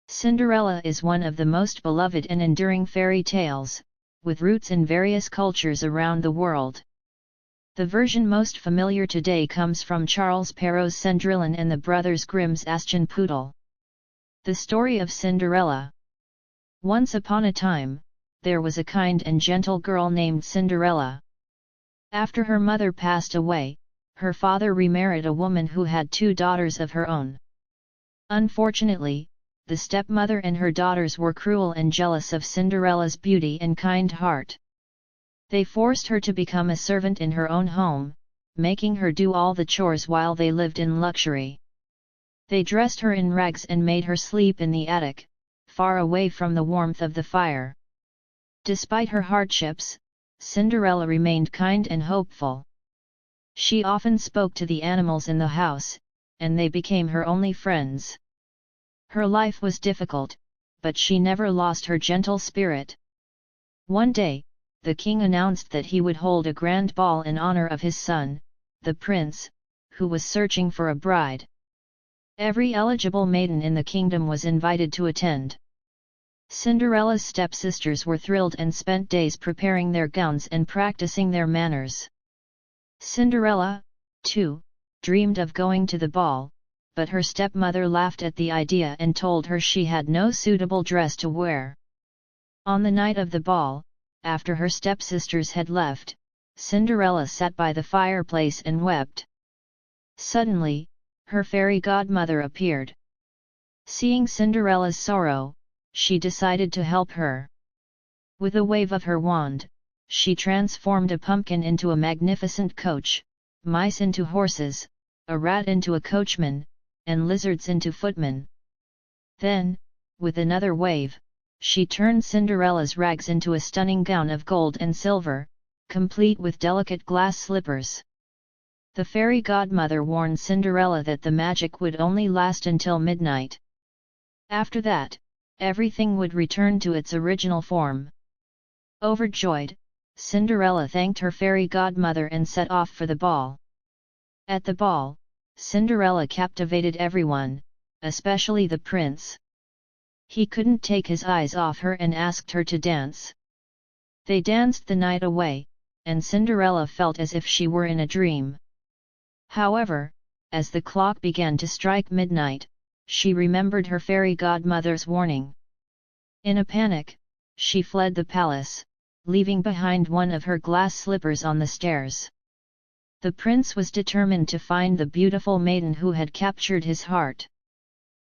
Cinderella is one of the most beloved and enduring fairy tales, with roots in various cultures around the world. The version most familiar today comes from Charles Perrault's Cendrillon and the Brothers Grimm's Aschenputtel. The Story of Cinderella. Once upon a time, there was a kind and gentle girl named Cinderella. After her mother passed away, her father remarried a woman who had 2 daughters of her own. Unfortunately, the stepmother and her daughters were cruel and jealous of Cinderella's beauty and kind heart. They forced her to become a servant in her own home, making her do all the chores while they lived in luxury. They dressed her in rags and made her sleep in the attic, far away from the warmth of the fire. Despite her hardships, Cinderella remained kind and hopeful. She often spoke to the animals in the house, and they became her only friends. Her life was difficult, but she never lost her gentle spirit. One day, the king announced that he would hold a grand ball in honor of his son, the prince, who was searching for a bride. Every eligible maiden in the kingdom was invited to attend. Cinderella's stepsisters were thrilled and spent days preparing their gowns and practicing their manners. Cinderella, too, dreamed of going to the ball, but her stepmother laughed at the idea and told her she had no suitable dress to wear. On the night of the ball, after her stepsisters had left, Cinderella sat by the fireplace and wept. Suddenly, her fairy godmother appeared. Seeing Cinderella's sorrow, she decided to help her. With a wave of her wand, she transformed a pumpkin into a magnificent coach, mice into horses, a rat into a coachman, and lizards into footmen. Then, with another wave, she turned Cinderella's rags into a stunning gown of gold and silver, complete with delicate glass slippers. The fairy godmother warned Cinderella that the magic would only last until midnight. After that, everything would return to its original form. Overjoyed, Cinderella thanked her fairy godmother and set off for the ball. At the ball, Cinderella captivated everyone, especially the prince. He couldn't take his eyes off her and asked her to dance. They danced the night away, and Cinderella felt as if she were in a dream. However, as the clock began to strike midnight, she remembered her fairy godmother's warning. In a panic, she fled the palace, leaving behind one of her glass slippers on the stairs. The prince was determined to find the beautiful maiden who had captured his heart.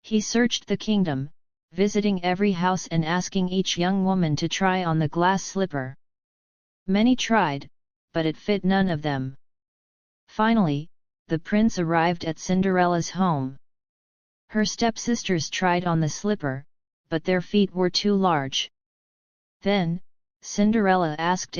He searched the kingdom, visiting every house and asking each young woman to try on the glass slipper. Many tried, but it fit none of them. Finally, the prince arrived at Cinderella's home. Her stepsisters tried on the slipper, but their feet were too large. Then, Cinderella asked